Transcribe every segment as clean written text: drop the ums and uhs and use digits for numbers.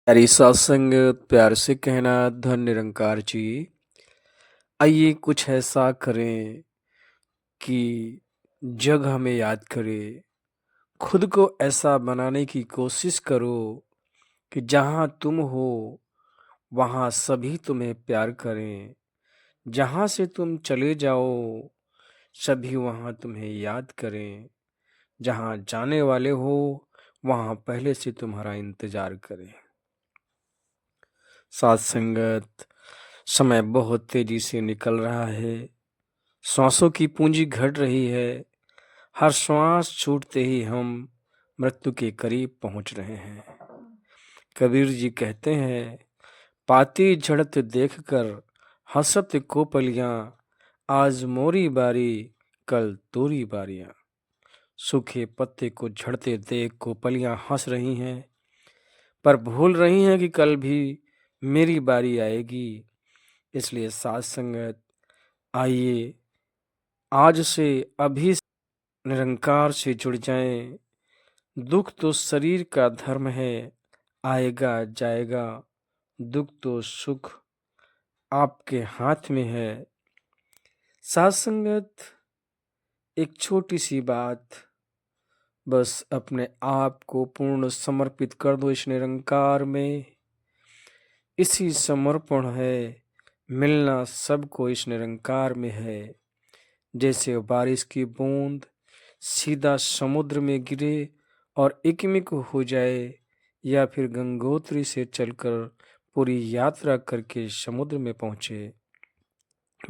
प्यारी सत्संग प्यार से कहना धन निरंकार जी। आइए कुछ ऐसा करें कि जग हमें याद करे। खुद को ऐसा बनाने की कोशिश करो कि जहाँ तुम हो वहाँ सभी तुम्हें प्यार करें। जहाँ से तुम चले जाओ सभी वहाँ तुम्हें याद करें। जहाँ जाने वाले हो वहाँ पहले से तुम्हारा इंतजार करें। साथ संगत समय बहुत तेजी से निकल रहा है। श्वासों की पूंजी घट रही है। हर श्वास छूटते ही हम मृत्यु के करीब पहुंच रहे हैं। कबीर जी कहते हैं, पाती झड़त देखकर हंसत कोपलियां, आज मोरी बारी कल तोरी बारियां। सूखे पत्ते को झड़ते देख कोपलियां हंस रही हैं, पर भूल रही हैं कि कल भी मेरी बारी आएगी। इसलिए साथ संगत आइए आज से अभी निरंकार से जुड़ जाएं। दुख तो शरीर का धर्म है, आएगा जाएगा। दुख तो सुख आपके हाथ में है। साथ संगत एक छोटी सी बात, बस अपने आप को पूर्ण समर्पित कर दो इस निरंकार में। इसी समर्पण है, मिलना सबको इस निरंकार में है। जैसे बारिश की बूंद सीधा समुद्र में गिरे और एकमिक हो जाए, या फिर गंगोत्री से चलकर पूरी यात्रा करके समुद्र में पहुंचे।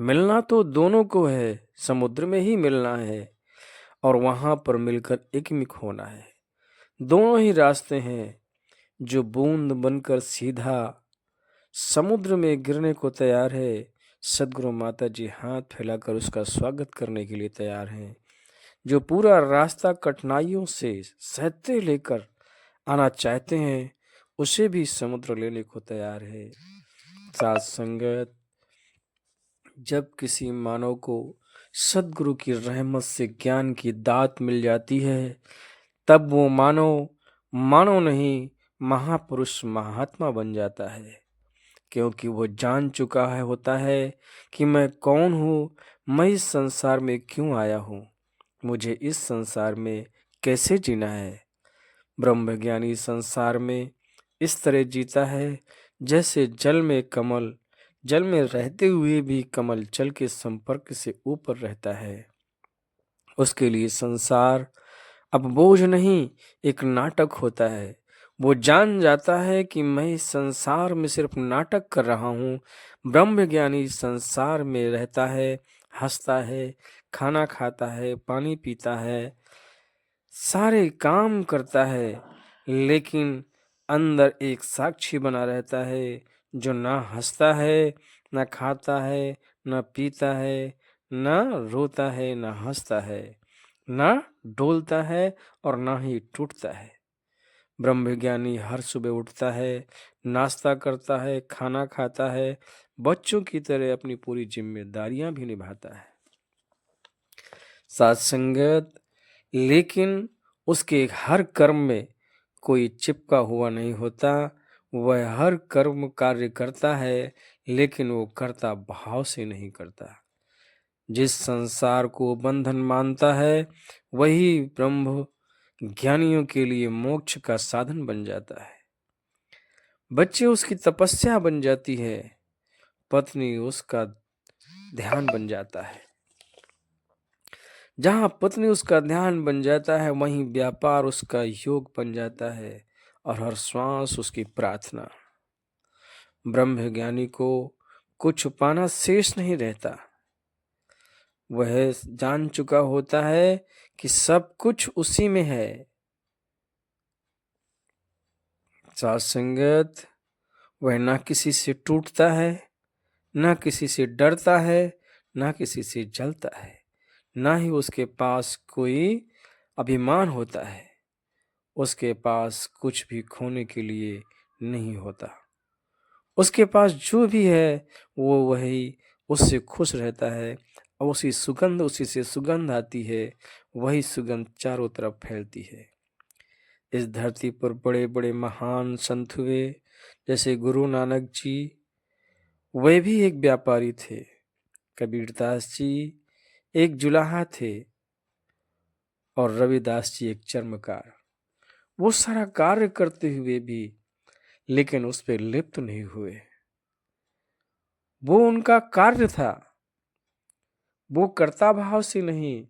मिलना तो दोनों को है, समुद्र में ही मिलना है और वहां पर मिलकर एकमिक होना है। दोनों ही रास्ते हैं। जो बूंद बनकर सीधा समुद्र में गिरने को तैयार है, सदगुरु माता जी हाथ फैलाकर उसका स्वागत करने के लिए तैयार हैं। जो पूरा रास्ता कठिनाइयों से सहते लेकर आना चाहते हैं, उसे भी समुद्र लेने को तैयार है। साथ संगत, जब किसी मानव को सदगुरु की रहमत से ज्ञान की दात मिल जाती है, तब वो मानव मानव नहीं महापुरुष महात्मा बन जाता है। क्योंकि वो जान चुका है होता है कि मैं कौन हूँ, मैं इस संसार में क्यों आया हूँ, मुझे इस संसार में कैसे जीना है। ब्रह्मज्ञानी संसार में इस तरह जीता है जैसे जल में कमल, जल में रहते हुए भी कमल जल के संपर्क से ऊपर रहता है। उसके लिए संसार अब बोझ नहीं, एक नाटक होता है। वो जान जाता है कि मैं इस संसार में सिर्फ नाटक कर रहा हूँ। ब्रह्मज्ञानी संसार में रहता है, हंसता है, खाना खाता है, पानी पीता है, सारे काम करता है, लेकिन अंदर एक साक्षी बना रहता है जो ना हंसता है, ना खाता है, ना पीता है, ना रोता है, ना हंसता है, ना डोलता है और ना ही टूटता है। ब्रह्मज्ञानी हर सुबह उठता है, नाश्ता करता है, खाना खाता है, बच्चों की तरह अपनी पूरी जिम्मेदारियां भी निभाता है। साथ संगत, लेकिन उसके हर कर्म में कोई चिपका हुआ नहीं होता। वह हर कर्म कार्य करता है, लेकिन वो करता भाव से नहीं करता। जिस संसार को बंधन मानता है, वही ब्रह्म ज्ञानियों के लिए मोक्ष का साधन बन जाता है। बच्चे उसकी तपस्या बन जाती है, पत्नी उसका ध्यान बन जाता है। जहाँ पत्नी उसका ध्यान बन जाता है, वहीं व्यापार उसका योग बन जाता है और हर श्वास उसकी प्रार्थना। ब्रह्म ज्ञानी को कुछ पाना शेष नहीं रहता। वह जान चुका होता है कि सब कुछ उसी में है। साथ संगत, वह ना किसी से टूटता है, ना किसी से डरता है, ना किसी से जलता है, ना ही उसके पास कोई अभिमान होता है। उसके पास कुछ भी खोने के लिए नहीं होता। उसके पास जो भी है वो वही उससे खुश रहता है और उसी से सुगंध आती है, वही सुगंध चारों तरफ फैलती है। इस धरती पर बड़े बड़े महान संत हुए जैसे गुरु नानक जी, वे भी एक व्यापारी थे। कबीरदास जी एक जुलाहा थे और रविदास जी एक चर्मकार। वो सारा कार्य करते हुए भी लेकिन उस पर लिप्त नहीं हुए। वो उनका कार्य था, वो कर्ता भाव से नहीं,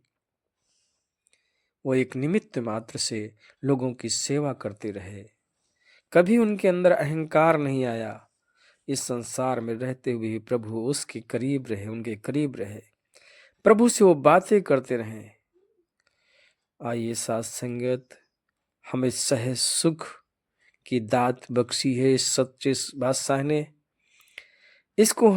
वो एक निमित्त मात्र से लोगों की सेवा करते रहे। कभी उनके अंदर अहंकार नहीं आया। इस संसार में रहते हुए भी प्रभु उसके करीब रहे, उनके करीब रहे, प्रभु से वो बातें करते रहे। आइए साथ संगत, हमें सहज सुख की दात बख्शी है इस सच्चे बादशाह ने। इसको